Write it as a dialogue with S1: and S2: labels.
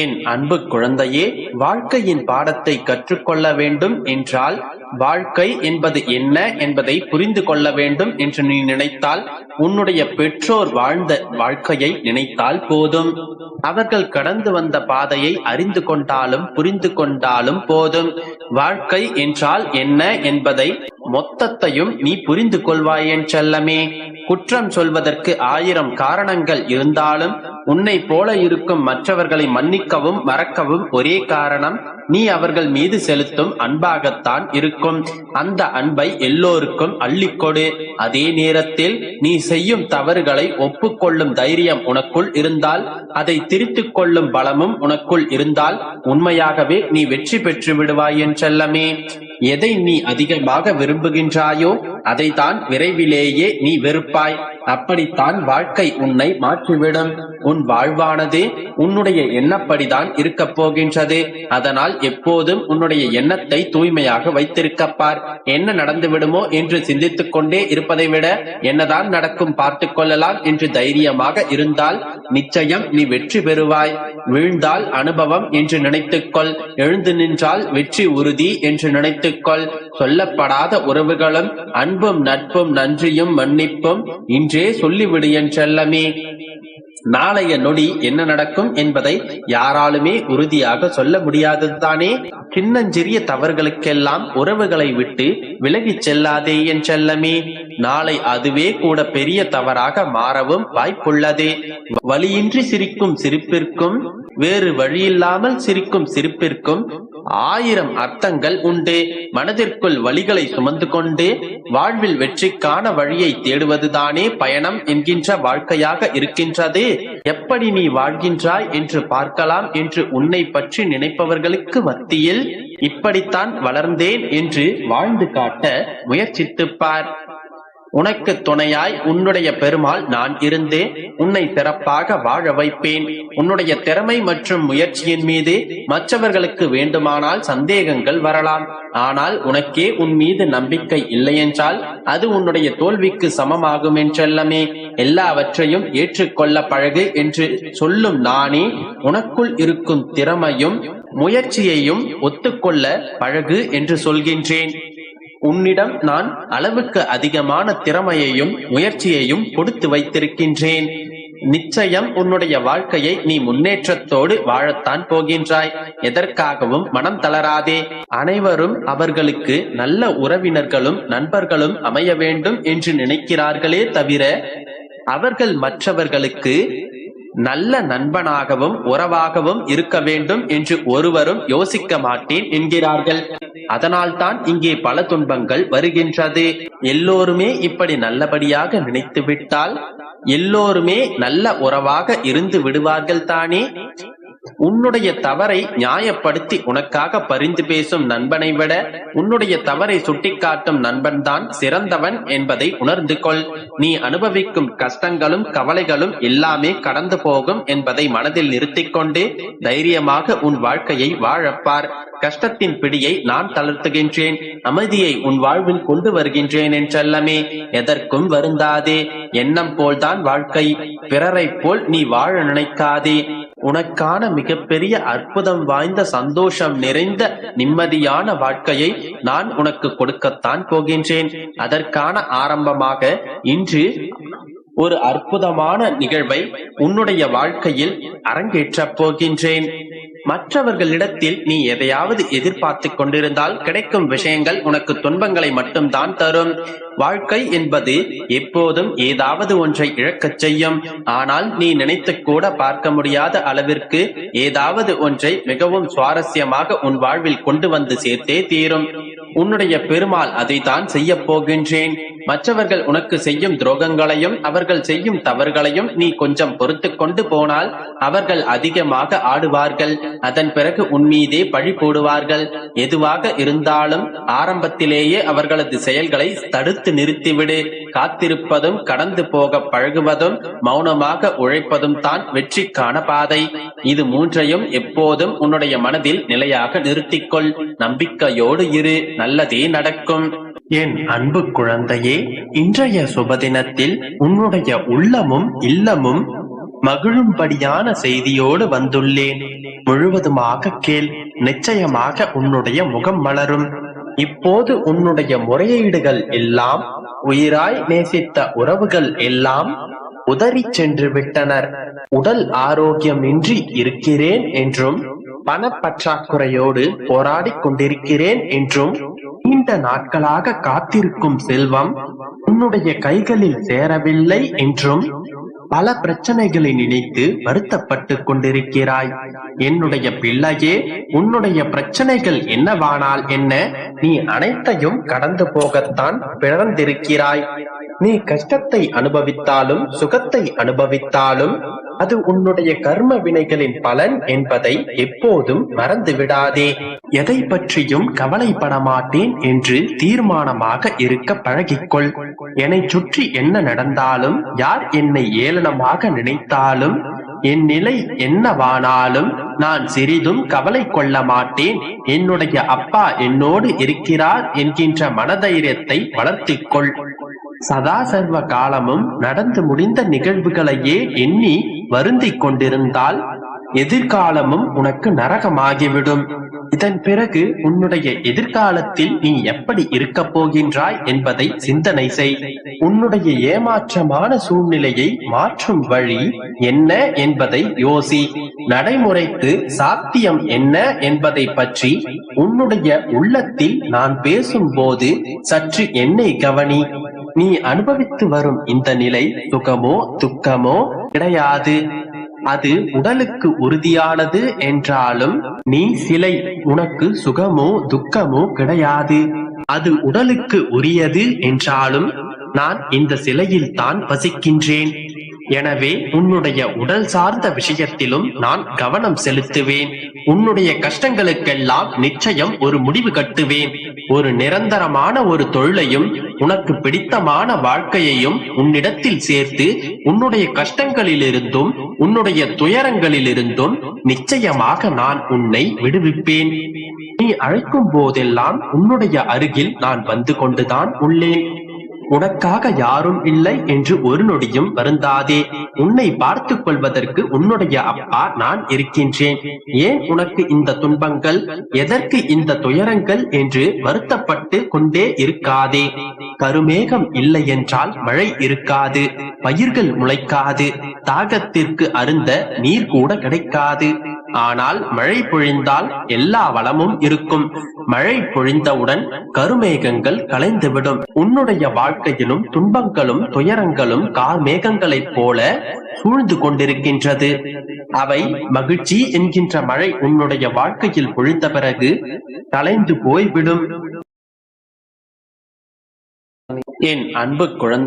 S1: என் அன்பு குழந்தையே, வாழ்க்கையின் பாடத்தை கற்றுக்கொள்ள வேண்டும் என்றால் வாழ்க்கை என்பது என்ன என்பதை புரிந்து கொள்ள வேண்டும் என்று நீ நினைத்தால், உன்னுடைய பெற்றோர் வாழ்ந்த வாழ்க்கையை நினைத்தால் போதும். அவர்கள் கடந்து வந்த பாதையை அறிந்து கொண்டாலும் புரிந்து கொண்டாலும் போதும். வாழ்க்கை என்றால் என்ன என்பதை மொத்தத்தையும் நீ புரிந்து கொள்வாய் என் செல்லமே. குற்றம் சொல்வதற்கு 1000 காரணங்கள் இருந்தாலும் உன்னை போல இருக்கும் மற்றவர்களை மன்னிக்கவும் மறக்கவும் ஒரே காரணம், நீ அவர்கள் மீது செலுத்தும் அன்பாகத்தான் இருக்கும். அந்த அன்பை எல்லோருக்கும் அள்ளிக்கொடு. அதே நேரத்தில் நீ செய்யும் தவறுகளை ஒப்புக்கொள்ளும் தைரியம் உனக்குள் இருந்தால், அதை திரித்துக் கொள்ளும் பலமும் உனக்குள் இருந்தால், உண்மையாகவே நீ வெற்றி பெற்று விடுவாய் என் செல்லமே. எதை நீ அதிகமாக விரும்புகின்றாயோ அதை தான் விரைவிலேயே நீ வெறுப்பாய். அப்படித்தான் வாழ்க்கை உன்னை மாற்றிவிடும். உன் வாழ்வானது உன்னுடைய எண்ணப்படிதான் இருக்க போகின்றது. அதனால் எப்போதும் உன்னுடைய எண்ணத்தை தூய்மையாக வைத்திருக்கப்பார். என்ன நடந்து விடுமோ என்று சிந்தித்துக் கொண்டே இருப்பதை விட என்னதான் நடக்கும் பார்த்து கொள்ளலாம் என்று தைரியமாக இருந்தால் நிச்சயம் நீ வெற்றி பெறுவாய். வீழ்ந்தால் அனுபவம் என்று நினைத்துக்கொள், எழுந்து நின்றால் வெற்றி உறுதி என்று நினைத்துக்கொள். சொல்லப்படாத உறவுகளும் அன்பும் நட்பும் நன்றியும் மன்னிப்பும் இன்றே சொல்லிவிடு என் செல்லமே. நாளைய நொடி என்ன நடக்கும் என்பதை யாராலுமே உறுதியாக சொல்ல முடியாததுதானே. சின்னஞ்சிறிய தவறுகளுக்கெல்லாம் உறவுகளை விட்டு விலகிச் செல்லாதே என் செல்லமே. நாளை அதுவே கூட பெரிய தவறாக மாறவும் வாய்ப்புள்ளது. வலியின்றி சிரிக்கும் சிரிப்பிற்கும் வேறு வழியில்லாமல் சிரிக்கும் சிரிப்பிற்கும் 1000 அர்த்தங்கள் உண்டு. மனதிற்குள் வழிகளை சுமந்து கொண்டு வாழ்வில் வெற்றிக்கான வழியை தேடுவதுதானே பயணம் என்கின்ற வாழ்க்கையாக இருக்கின்றது. எப்படி நீ வாழ்கின்றாய் என்று பார்க்கலாம் என்று உன்னை பற்றி நினைப்பவர்களுக்கு மத்தியில் இப்படித்தான் வளர்ந்தேன் என்று வாழ்ந்து காட்ட முயற்சித்துப்பார். உனக்கு துணையாய் உன்னுடைய பெருமாள் நான் இருந்து உன்னை சிறப்பாக வாழ வைப்பேன். உன்னுடைய திறமை மற்றும் முயற்சியின் மீது மற்றவர்களுக்கு வேண்டுமானால் சந்தேகங்கள் வரலாம். ஆனால் உனக்கே உன் மீது நம்பிக்கை இல்லையென்றால் அது உன்னுடைய தோல்விக்கு சமமாகும் என்றெல்லாமே. எல்லாவற்றையும் ஏற்றுக்கொள்ள பழகு என்று சொல்லும் நானே உனக்குள் இருக்கும் திறமையும் முயற்சியையும் ஒத்துக்கொள்ள பழகு என்று சொல்கின்றேன். உன்னிடம் நான் அளவுக்கு அதிகமான திறமையையும் முயற்சியையும் கொடுத்து வைத்திருக்கின்றேன். நிச்சயம் உன்னுடைய வாழ்க்கையை நீ முன்னேற்றத்தோடு வாழத்தான் போகின்றாய். எதற்காகவும் மனம் தளராதே. அனைவரும் அவர்களுக்கு நல்ல உறவினர்களும் நண்பர்களும் அமைய வேண்டும் என்று நினைக்கிறார்களே தவிர அவர்கள் மற்றவர்களுக்கு நல்ல நண்பனாகவும் உறவாகவும் இருக்க வேண்டும் என்று ஒருவரும் யோசிக்க மாட்டேன் என்கிறார்கள். அதனால்தான் இங்கே பல துன்பங்கள் வருகின்றது. எல்லோருமே இப்படி நல்லபடியாக நினைத்து விட்டால் எல்லோருமே நல்ல உறவாக இருந்து விடுவார்கள் தானே. உன்னுடைய தவறை நியாயப்படுத்தி உனக்காக பரிந்து பேசும் நண்பனை விட உன்னுடைய தவறை சுட்டிக்காட்டும் நண்பன் தான் சிறந்தவன் என்பதை உணர்ந்து கொள். நீ அனுபவிக்கும் கஷ்டங்களும் கவலைகளும் எல்லாமே கடந்து போகும் என்பதை மனதில் நிறுத்திக் கொண்டு தைரியமாக உன் வாழ்க்கையை வாழப்பார். கஷ்டத்தின் பிடியை நான் தளர்த்துகின்றேன், அமைதியை உன் வாழ்வில் கொண்டு வருகின்றேன் என்றெல்லாமே. எதற்கும் வருந்தாதே. எண்ணம் போல்தான் வாழ்க்கை, பிறரை போல் நீ வாழ நினைக்காதே. உனக்கான மிகப்பெரிய அற்புதம் வாய்ந்த சந்தோஷம் நிறைந்த நிம்மதியான வாழ்க்கையை நான் உனக்கு கொடுக்கத்தான் போகின்றேன். அதற்கான ஆரம்பமாக இன்று ஒரு அற்புதமான நிகழ்வை உன்னுடைய வாழ்க்கையில் அரங்கேற்றப் போகின்றேன். மற்றவர்களிடத்தில் நீ எதையாவது எதிர்பார்த்து கொண்டிருந்தால் கிடைக்கும் விஷயங்கள் உனக்கு துன்பங்களை மட்டும்தான் தரும். வாழ்க்கை என்பது எப்போதும் ஏதாவது ஒன்றை இழக்கச் செய்யும். ஆனால் நீ நினைத்து கூட பார்க்க முடியாத அளவிற்கு ஏதாவது ஒன்றை மிகவும் சுவாரஸ்யமாக உன் வாழ்வில் கொண்டு வந்து சேர்த்தே தீரும். உன்னுடைய பெருமாள் அதை தான் செய்ய போகின்றேன். மற்றவர்கள் உனக்கு செய்யும் துரோகங்களையும் அவர்கள் செய்யும் தவறுகளையும் நீ கொஞ்சம் பொறுத்து கொண்டு போனால் அவர்கள் அதிகமாக ஆடுவார்கள். அதன் பிறகு உன் மீதே பழி போடுவார்கள். எதுவாக இருந்தாலும் ஆரம்பத்திலேயே அவர்களது செயல்களை தடுத்து நிறுத்திவிடு. காத்திருப்பதும் கடந்து போக பழகுவதும் மௌனமாக உழைப்பதும் தான் வெற்றிக்கான பாதை. இது மூன்றையும் எப்போதும் உன்னுடைய மனதில் நிலையாக நிறுத்திக்கொள். நம்பிக்கையோடு இரு, நல்லதே நடக்கும். என் அன்பு குழந்தையே, இன்றைய சுபதினத்தில் உன்னுடைய உள்ளமும் இல்லமும் மகிழும்படியான செய்தியோடு வந்துள்ளேன். முழுவதுமாக கேள். நிச்சயமாக உன்னுடைய முகம் மலரும். இப்போது உன்னுடைய முறையீடுகள் எல்லாம், உயிராய் நேசித்த உறவுகள் எல்லாம் உதறிச் சென்று விட்டனர். உடல் ஆரோக்கியமின்றி இருக்கிறேன் என்றும், பணப்பற்றாக்குறையோடு போராடிக் கொண்டிருக்கிறேன் என்றும், நீண்ட நாட்களாக காத்திருக்கும் செல்வம் உன்னுடைய கைகளில் சேரவில்லை என்றும் பல பிரச்சனைகளை நினைத்து வருத்தப்பட்டுக் கொண்டிருக்கிறாய். என்னுடைய பிள்ளையே, உன்னுடைய பிரச்சனைகள் என்னவானால் என்ன? நீ அனைத்தையும் கடந்து போகத்தான் பிறந்திருக்கிறாய். நீ கஷ்டத்தை அனுபவித்தாலும் சுகத்தை அனுபவித்தாலும் அது உன்னுடைய கர்ம வினைகளின் பலன் என்பதை எப்போதும் மறந்து விடாதே. எதை பற்றியும் கவலைப்பட மாட்டேன் என்று தீர்மானமாக இருக்க பழகிக்கொள். என்னை சுற்றி என்ன நடந்தாலும், யார் என்னை ஏளனமாக நினைத்தாலும், என் நிலை என்னவானாலும் நான் சிறிதும் கவலை கொள்ள மாட்டேன். என்னுடைய அப்பா என்னோடு இருக்கிறார் என்கின்ற மனதைரியத்தை வளர்த்திக்கொள். சதா சர்வ காலமும் நடந்து முடிந்த நிகழ்வுகளையே எண்ணி வருந்திக் கொண்டிருந்தால் எதிர்காலமும் உனக்கு நரகமாகிவிடும். இதன் பிறகு உன்னுடைய எதிர்காலத்தில் நீ எப்படி இருக்கப் போகின்றாய் என்பதை சிந்தனை செய். உன்னுடைய ஏமாற்றமான சூழ்நிலையை மாற்றும் வழி என்ன என்பதை யோசி. நடைமுறைக்கு சாத்தியம் என்ன என்பதை பற்றி உன்னுடைய உள்ளத்தில் நான் பேசும்போது சற்று என்னை கவனி. நீ அனுபவித்து வரும் இந்த நிலை சுகமோ துக்கமோ கிடையாது. அது உடலுக்கு உறுதியானது என்றாலும் நீ சிலை. உனக்கு சுகமோ துக்கமோ கிடையாது. அது உடலுக்கு உரியது என்றாலும் நான் இந்த சிலையில் தான் வசிக்கின்றேன். எனவே உன்னுடைய உடல் சார்ந்த விஷயத்திலும் நான் கவனம் செலுத்துவேன். உன்னுடைய கஷ்டங்களுக்கெல்லாம் நிச்சயம் ஒரு முடிவு கட்டுவேன். ஒரு நிரந்தரமான ஒரு தொழிலையும் உனக்கு பிடித்தமான வாழ்க்கையையும் உன்னிடத்தில் சேர்த்து உன்னுடைய கஷ்டங்களிலிருந்தும் உன்னுடைய துயரங்களிலிருந்தும் நிச்சயமாக நான் உன்னை விடுவிப்பேன். நீ அழைக்கும் போதெல்லாம் உன்னுடைய அருகில் நான் வந்து கொண்டுதான் உள்ளேன். உனக்காக யாரும் இல்லை என்று ஒரு நொடியும் வருந்தாதே. உன்னை பார்த்துக் கொள்வதற்கு உன்னுடைய அப்பா நான் இருக்கின்றேன். ஏன் உனக்கு இந்த துன்பங்கள், எதற்கு இந்த துயரங்கள் என்று வருத்தப்பட்டு கொண்டே இருக்காதே. கருமேகம் இல்லை என்றால் மழை இருக்காது, பயிர்கள் முளைக்காது, தாகத்திற்கு அருந்த நீர் கூட கிடைக்காது. ஆனால் மழை பொழிந்தால் எல்லா வளமும் இருக்கும். மழை பொழிந்தவுடன் கருமேகங்கள் கலைந்துவிடும். உன்னுடைய வாழ்க்கையிலும் துன்பங்களும் துயரங்களும் கார்மேகங்களைப் போல சூழ்ந்து கொண்டிருக்கின்றது. அவை மகிழ்ச்சி என்கின்ற மழை உன்னுடைய வாழ்க்கையில் பொழிந்த பிறகு கலைந்து போய்விடும். என் அன்பு குழந்தை,